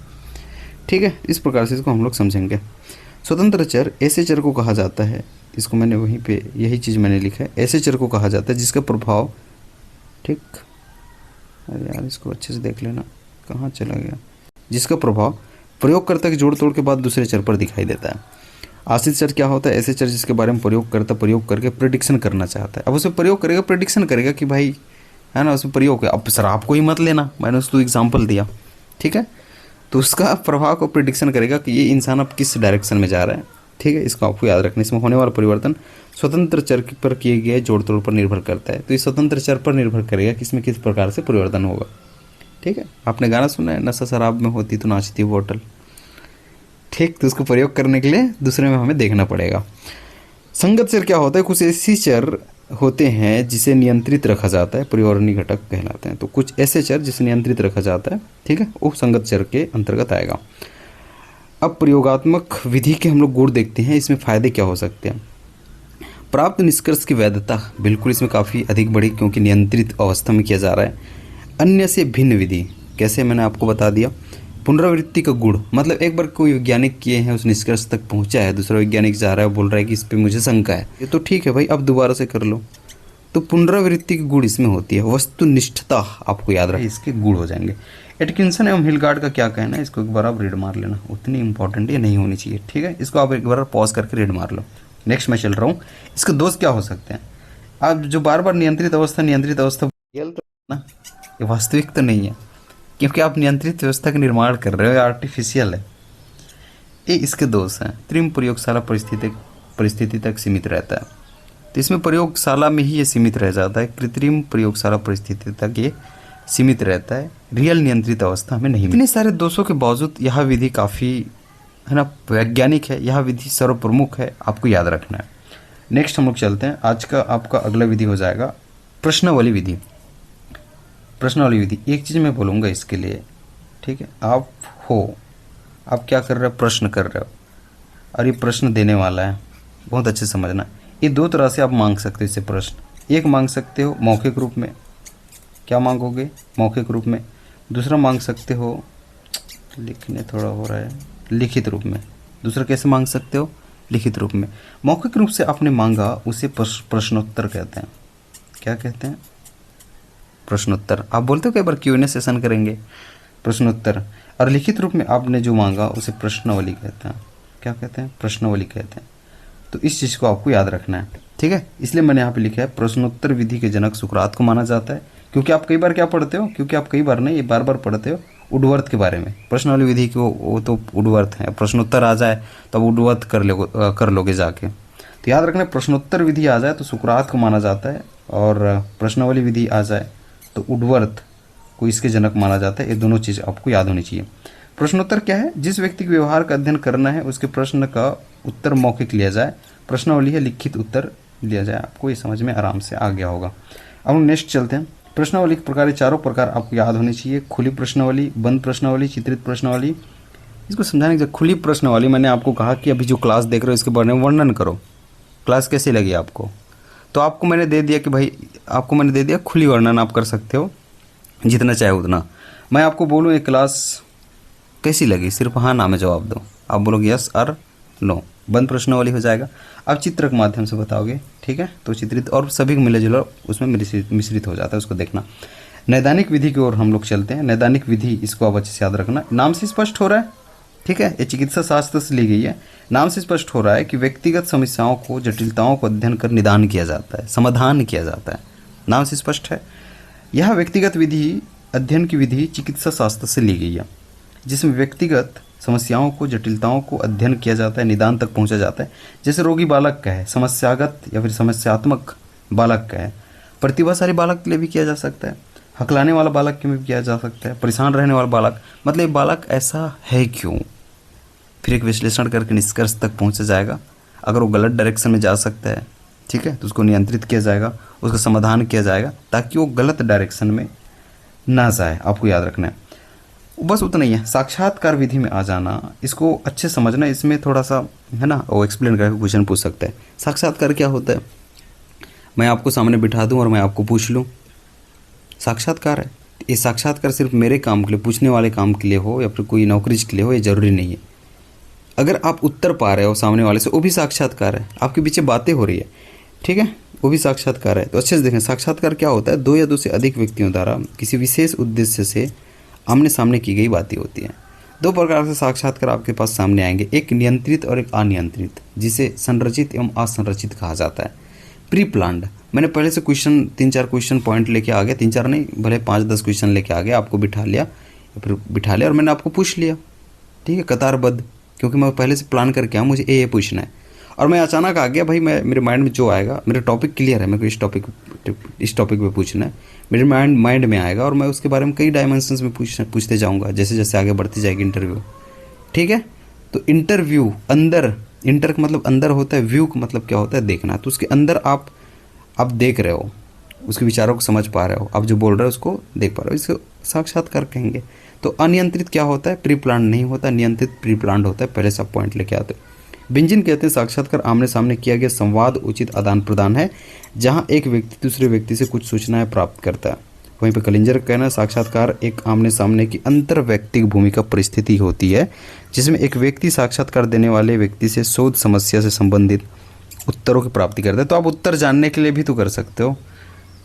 ठीक है। इस प्रकार से इसको हम लोग समझेंगे। स्वतंत्र चर ऐसे चर को कहा जाता है, इसको मैंने वहीं पे यही चीज़ मैंने लिखा है, ऐसे चर को कहा जाता है जिसका प्रभाव, ठीक, अरे यार इसको अच्छे से देख लेना, कहाँ चला गया, जिसका प्रभाव प्रयोगकर्ता के जोड़ तोड़ के बाद दूसरे चर पर दिखाई देता है। आश्रित चर क्या होता है? ऐसे चर जिसके बारे में प्रयोगकर्ता प्रयोग करके प्रेडिक्शन करना चाहता है। अब उसे प्रयोग करेगा, प्रेडिक्शन करेगा कि भाई, है ना, उसमें प्रयोग है। अब सर आपको ही मत लेना, मैंने उसको एग्जाम्पल दिया, ठीक है। तो उसका प्रभाव को प्रेडिक्शन करेगा कि ये इंसान अब किस डायरेक्शन में जा रहा है, ठीक है, इसको आपको याद रखना। इसमें होने वाला परिवर्तन स्वतंत्र चर पर किए गए जोड़ तोड़ पर निर्भर करता है। तो ये स्वतंत्र चर पर निर्भर करेगा कि इसमें किस प्रकार से परिवर्तन होगा। ठीक है, आपने गाना सुना है, नशा शराब में होती तो नाचती बोतल। ठीक, तो उसको प्रयोग करने के लिए दूसरे में हमें देखना पड़ेगा। संगत चर क्या होता है? कुछ ऐसी चर होते हैं जिसे नियंत्रित रखा जाता है, पर्यावरणीय घटक कहलाते हैं। तो कुछ ऐसे चर जिसे नियंत्रित रखा जाता है, ठीक है, वो संगत चर के अंतर्गत आएगा। अब प्रयोगात्मक विधि के हम लोग गुण देखते हैं, इसमें फ़ायदे क्या हो सकते हैं। प्राप्त निष्कर्ष की वैधता बिल्कुल इसमें काफ़ी अधिक बढ़ी, क्योंकि नियंत्रित अवस्था में किया जा रहा है। अन्य से भिन्न विधि, कैसे, मैंने आपको बता दिया। पुनरावृत्ति का गुण, मतलब एक बार कोई वैज्ञानिक किए हैं, उस निष्कर्ष तक पहुंचा है, दूसरा वैज्ञानिक जा रहा है, बोल रहा है कि इस पे मुझे शंका है, ये तो ठीक है भाई, अब दोबारा से कर लो। तो पुनरावृत्ति की गुण इसमें होती है। वस्तुनिष्ठता आपको याद रहे, इसके गुण हो जाएंगे। एटकिंसन एवं हिलगार्ड का क्या कहना है, इसको एक बार आप रीड मार लेना, उतनी इंपॉर्टेंट ये नहीं होनी चाहिए। ठीक है, इसको आप एक बार पॉज करके रीड मार लो। नेक्स्ट मैं चल रहा हूँ। इसके दोष क्या हो सकते हैं? आप जो बार बार नियंत्रित अवस्था ना, ये वास्तविक तो नहीं है, क्योंकि आप नियंत्रित व्यवस्था का निर्माण कर रहे हो, आर्टिफिशियल है। ये इसके दोष हैं। कृत्रिम प्रयोगशाला परिस्थिति तक सीमित रहता है। तो इसमें प्रयोगशाला में ही ये सीमित रह जाता है, कृत्रिम प्रयोगशाला परिस्थिति तक ये सीमित रहता है, रियल नियंत्रित अवस्था में नहीं। इतने सारे दोषों के बावजूद यह विधि काफ़ी, है ना, वैज्ञानिक है, यह विधि सर्वप्रमुख है, आपको याद रखना है। नेक्स्ट हम लोग चलते हैं। आज का आपका अगला विधि हो जाएगा प्रश्नावली विधि। प्रश्नावली विधि, एक चीज़ मैं बोलूँगा इसके लिए, ठीक है, आप क्या कर रहे हो, प्रश्न कर रहे हो, और ये प्रश्न देने वाला है, बहुत अच्छे समझना। ये दो तरह से आप मांग सकते हो इससे प्रश्न। एक मांग सकते हो मौखिक रूप में, क्या मांगोगे, मौखिक रूप में। दूसरा मांग सकते हो, लिखने थोड़ा हो रहा है, लिखित रूप में। दूसरा कैसे मांग सकते हो, लिखित रूप में। मौखिक रूप से आपने मांगा, उसे प्रश्नोत्तर कहते हैं। क्या कहते हैं? प्रश्नोत्तर। आप बोलते हो कई बार Q&A सेशन करेंगे, प्रश्नोत्तर। और लिखित रूप में आपने जो मांगा उसे प्रश्नावली कहते हैं। क्या कहते हैं? प्रश्नावली कहते हैं। तो इस चीज़ को आपको याद रखना है, ठीक है। इसलिए मैंने यहाँ पे लिखा है प्रश्नोत्तर विधि के जनक सुकरात को माना जाता है, क्योंकि आप कई बार क्या पढ़ते हो, क्योंकि आप कई बार नहीं, ये बार बार पढ़ते हो उड्वर्थ के बारे में। प्रश्नावली विधि को वो तो उड्वर्थ है, प्रश्नोत्तर आ जाए तो अब उड्वर्थ कर लोगे जाके। तो याद रखना, प्रश्नोत्तर विधि आ जाए तो सुकरात को माना जाता है, और प्रश्नावली विधि आ जाए तो उड्वर्थ को इसके जनक माना जाता है। ये दोनों चीज़ आपको याद होनी चाहिए। प्रश्नोत्तर क्या है? जिस व्यक्ति के व्यवहार का अध्ययन करना है उसके प्रश्न का उत्तर मौखिक लिया जाए। प्रश्नावली है लिखित उत्तर लिया जाए। आपको ये समझ में आराम से आ गया होगा। अब हम नेक्स्ट चलते हैं। प्रश्नावली के प्रकार, चारों प्रकार आपको याद होनी चाहिए। खुली प्रश्नावली, बंद प्रश्नावली, चित्रित प्रश्नावली। इसको समझाने के, खुली प्रश्नावली मैंने आपको कहा कि अभी जो क्लास देख रहे हो इसके बारे में वर्णन करो, क्लास कैसी लगी आपको। तो आपको मैंने दे दिया कि भाई, आपको मैंने दे दिया खुली वर्णन आप कर सकते हो जितना चाहे उतना। मैं आपको बोलूँ ये क्लास कैसी लगी, सिर्फ हाँ ना में जवाब दो। आप बोलोगे यस और नो, बंद प्रश्नावली हो जाएगा। आप चित्र के माध्यम से बताओगे, ठीक है, तो चित्रित और सभी मिले जुले उसमें मिश्रित हो जाता है, उसको देखना। नैदानिक विधि की ओर हम लोग चलते हैं। नैदानिक विधि, इसको आप अच्छे से याद रखना। नाम से स्पष्ट हो रहा है, ठीक है, ये चिकित्सा शास्त्र से ली गई है। नाम से स्पष्ट हो रहा है कि व्यक्तिगत समस्याओं को, जटिलताओं को अध्ययन कर निदान किया जाता है, समाधान किया जाता है। नाम से स्पष्ट है। यह व्यक्तिगत विधि, अध्ययन की विधि चिकित्सा शास्त्र से ली गई है, जिसमें व्यक्तिगत समस्याओं को, जटिलताओं को अध्ययन किया जाता है, निदान तक पहुंचा जाता है। जैसे रोगी बालक का है, समस्यागत या फिर समस्यात्मक बालक का है। प्रतिभाशाली बालक के लिए भी किया जा सकता है, हकलाने वाला बालक के लिए भी किया जा सकता है, परेशान रहने वाला बालक, मतलब बालक ऐसा है क्यों, फिर एक विश्लेषण करके निष्कर्ष तक पहुंचा जाएगा। अगर वो गलत डायरेक्शन में जा सकता है, ठीक है, तो उसको नियंत्रित किया जाएगा, उसका समाधान किया जाएगा ताकि वो गलत डायरेक्शन में ना जाए। आपको याद रखना है, बस उतना ही है। साक्षात्कार विधि में आ जाना, इसको अच्छे समझना, इसमें थोड़ा सा, है ना, वो एक्सप्लेन करके क्वेश्चन पूछ सकता है। साक्षात्कार क्या होता है? मैं आपको सामने बिठा दूं और मैं आपको पूछ लूं, साक्षात्कार है। ये साक्षात्कार सिर्फ मेरे काम के लिए, पूछने वाले काम के लिए हो या फिर कोई नौकरी के लिए हो, ये ज़रूरी नहीं है। अगर आप उत्तर पा रहे हो सामने वाले से, वो भी साक्षात्कार है। आपके पीछे बातें हो रही है, ठीक है, वो भी साक्षात्कार है। तो अच्छे से देखें, साक्षात्कार क्या होता है? दो या दो से अधिक व्यक्तियों द्वारा किसी विशेष उद्देश्य से आमने सामने की गई बातें होती हैं। दो प्रकार से साक्षात्कार आपके पास सामने आएंगे, एक नियंत्रित और एक अनियंत्रित, जिसे संरचित एवं असंरचित कहा जाता है। प्री प्लान्ड, मैंने पहले से क्वेश्चन 3-4 क्वेश्चन पॉइंट लेके आ गया, 3-4 नहीं, भले 5-10 क्वेश्चन लेके आ गया, आपको बिठा लिया या फिर बिठा लिया और मैंने आपको पूछ लिया, ठीक है, कतारबद्ध, क्योंकि मैं पहले से प्लान करके आऊँ, मुझे ये पूछना है। और मैं अचानक आ गया भाई, मैं मेरे माइंड में जो आएगा, मेरा टॉपिक क्लियर है, मेरे को इस टॉपिक पे पूछना है, मेरे माइंड में आएगा और मैं उसके बारे में कई डायमेंशंस में पूछते जाऊँगा जैसे जैसे आगे बढ़ती जाएगी इंटरव्यू। ठीक है, तो इंटरव्यू अंदर, इंटर का मतलब अंदर होता है, व्यू का मतलब क्या होता है, देखना। तो उसके अंदर आप देख रहे हो, उसके विचारों को समझ पा रहे हो, आप जो बोल रहे हो उसको देख पा रहे हो, इसको साक्षात्कार कहेंगे। तो अनियंत्रित क्या होता है, प्री प्लान नहीं होता, नियंत्रित प्री प्लान होता है। पहले सब पॉइंट लेके आते हो। बिंजन कहते हैं साक्षात्कार आमने सामने किया गया संवाद उचित आदान प्रदान है, जहां एक व्यक्ति दूसरे व्यक्ति से कुछ सूचनाएं प्राप्त करता है। वहीं पे कलिंजर का कहना है साक्षात्कार एक आमने सामने की अंतर व्यक्तिगत भूमिका परिस्थिति होती है, जिसमें एक व्यक्ति साक्षात्कार देने वाले व्यक्ति से शोध समस्या से संबंधित उत्तरों की प्राप्ति करता है। तो आप उत्तर जानने के लिए भी तो कर सकते हो,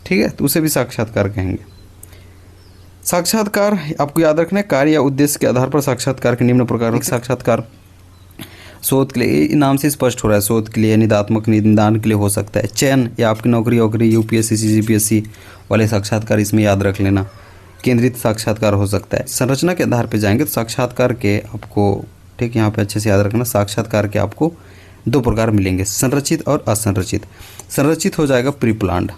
ठीक है, तो उसे भी साक्षात्कार कहेंगे। साक्षात्कार आपको याद रखना है, कार्य या उद्देश्य के आधार पर साक्षात्कार के निम्न प्रकार के साक्षात्कार शोध के लिए, नाम से स्पष्ट हो रहा है, शोध के लिए, निदात्मक निदान के लिए हो सकता है, चयन या आपकी नौकरी यूपीएससी सीजीपीएससी वाले साक्षात्कार इसमें याद रख लेना, केंद्रित साक्षात्कार हो सकता है। संरचना के आधार पर जाएंगे तो साक्षात्कार के आपको, ठीक, यहाँ पे अच्छे से याद रखना, साक्षात्कार के आपको दो प्रकार मिलेंगे, संरचित और असंरचित। संरचित हो जाएगा प्री प्लान्ड,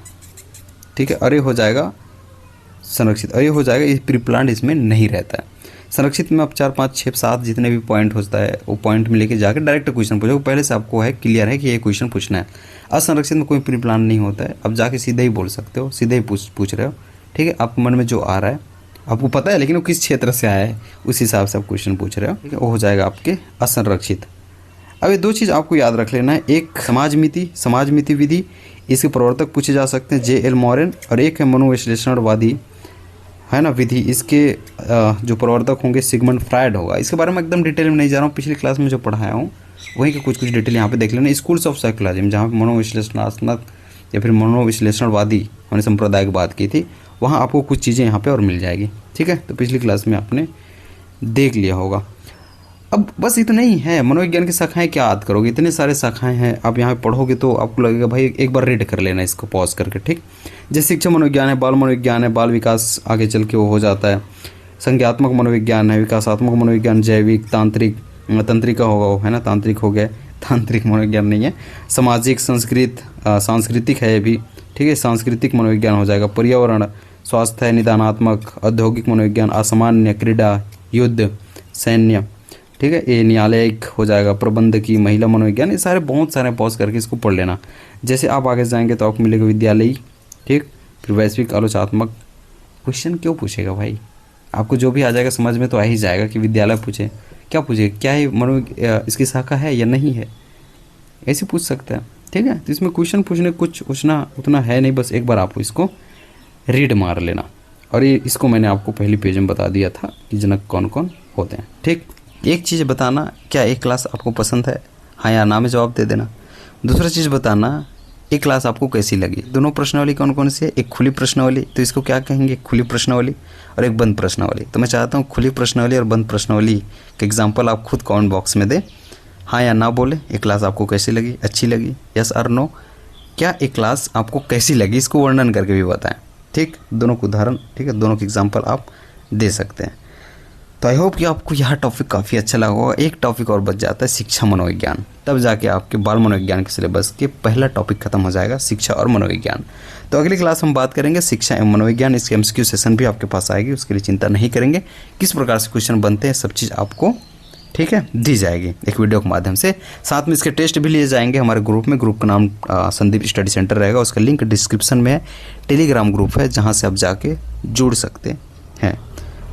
ठीक है, और ये हो जाएगा संरक्षित, और ये हो जाएगा ये प्री प्लान्ड, इसमें नहीं रहता है। संरक्षित में आप 4 5 6 7 जितने भी पॉइंट होता है वो पॉइंट में लेके जाकर डायरेक्ट क्वेश्चन पूछो, पहले से आपको है क्लियर है कि ये क्वेश्चन पूछना है। असंरक्षित में कोई प्री प्लान नहीं होता है, अब जाके सीधे ही बोल सकते हो, सीधे ही पूछ रहे हो, ठीक है, आपके मन में जो आ रहा है आपको पता है, लेकिन वो किस क्षेत्र से आया है उस हिसाब से आप क्वेश्चन पूछ रहे हो, ठीक है, वो हो जाएगा आपके असंरक्षित। अब ये दो चीज़ आपको याद रख लेना है, एक समाज मिति विधि, इसके प्रवर्तक पूछे जा सकते हैं J.L. मॉरेन, और एक है मनोविश्लेषणवादी, है ना, विधि, इसके जो प्रवर्तक होंगे सिगमंड फ्रायड होगा। इसके बारे में एकदम डिटेल में नहीं जा रहा हूँ, पिछली क्लास में जो पढ़ाया हूँ वहीं के कुछ डिटेल यहाँ पे देख लेना। स्कूल्स ऑफ साइकोलॉजी में जहाँ पे मनोविश्लेषणात्मक या फिर मनोविश्लेषणवादी हमने संप्रदाय की बात की थी, वहाँ आपको कुछ चीज़ें यहाँ पे और मिल जाएगी, ठीक है, तो पिछली क्लास में आपने देख लिया होगा। अब बस इतना ही है, मनोविज्ञान की शाखाएं क्या याद करोगे, इतने सारे शाखाएं हैं, आप यहाँ पढ़ोगे तो आपको लगेगा भाई एक बार रीड कर लेना इसको पॉज करके, ठीक। जैसे शिक्षा मनोविज्ञान है, बाल मनोविज्ञान है, बाल विकास आगे चल के वो हो जाता है, संज्ञात्मक मनोविज्ञान है, विकासात्मक मनोविज्ञान, जैविक, तंत्रिका होगा वो, है ना, तांत्रिक हो गया, तांत्रिक मनोविज्ञान नहीं है, सामाजिक सांस्कृतिक है ये भी, ठीक है, सांस्कृतिक मनोविज्ञान हो जाएगा, पर्यावरण, स्वास्थ्य, निदानात्मक, औद्योगिक मनोविज्ञान, असामान्य, क्रीड़ा, युद्ध, सैन्य, ठीक है, ये न्यायालयिक हो जाएगा, प्रबंधकी, महिला मनोविज्ञान, ये सारे बहुत सारे पॉज करके इसको पढ़ लेना। जैसे आप आगे जाएंगे तो आपको मिलेगा विद्यालयी, ठीक, फिर वैश्विक आलोचनात्मक। क्वेश्चन क्यों पूछेगा भाई, आपको जो भी आ जाएगा समझ में तो आ ही जाएगा कि विद्यालय पूछे, क्या पूछे, क्या है इसकी शाखा है या नहीं है, ऐसे पूछ सकता है, ठीक है। तो इसमें क्वेश्चन पूछने कुछ उतना है नहीं, बस एक बार आपको इसको रीड मार लेना। और ये इसको मैंने आपको पहली पेज में बता दिया था कि जनक कौन कौन होते हैं, ठीक। एक चीज़ बताना, क्या एक क्लास आपको पसंद है, हाँ या ना में जवाब दे देना। दूसरा चीज़ बताना, एक क्लास आपको कैसी लगी। दोनों प्रश्नावली कौन कौन सी है, एक खुली प्रश्नावली, तो इसको क्या कहेंगे, खुली प्रश्नावली, और एक बंद प्रश्नावली। तो मैं चाहता हूँ खुली प्रश्नावली और बंद प्रश्नावली के एग्जाम्पल आप खुद कमेंट बॉक्स में दें, हाँ या ना बोले। एक क्लास आपको कैसी लगी, अच्छी लगी, यस और नो। क्या एक क्लास आपको कैसी लगी इसको वर्णन करके भी बताएं, ठीक। दोनों को उदाहरण, ठीक है, दोनों के एग्जाम्पल आप दे सकते हैं। तो आई होप कि आपको यह टॉपिक काफ़ी अच्छा लगा होगा। एक टॉपिक और बच जाता है शिक्षा मनोविज्ञान, तब जाके आपके बाल मनोविज्ञान के सिलेबस के पहला टॉपिक खत्म हो जाएगा, शिक्षा और मनोविज्ञान। तो अगली क्लास हम बात करेंगे शिक्षा एवं मनोविज्ञान, इसके MCQ सेशन भी आपके पास आएगी, उसके लिए चिंता नहीं करेंगे। किस प्रकार से क्वेश्चन बनते हैं सब चीज़ आपको, ठीक है, दी जाएगी एक वीडियो के माध्यम से। साथ में इसके टेस्ट भी लिए जाएंगे हमारे ग्रुप में। ग्रुप का नाम संदीप स्टडी सेंटर रहेगा, उसका लिंक डिस्क्रिप्शन में है। टेलीग्राम ग्रुप है जहाँ से आप जाके जुड़ सकते हैं।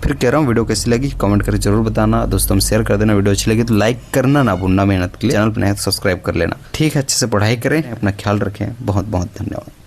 फिर कह रहा हूँ, वीडियो कैसी लगी कमेंट करके जरूर बताना, दोस्तों में शेयर कर देना। वीडियो अच्छी लगी तो लाइक करना ना भूलना, मेहनत के लिए। चैनल पर नया तो सब्सक्राइब कर लेना, ठीक है। अच्छे से पढ़ाई करें, अपना ख्याल रखें। बहुत बहुत धन्यवाद।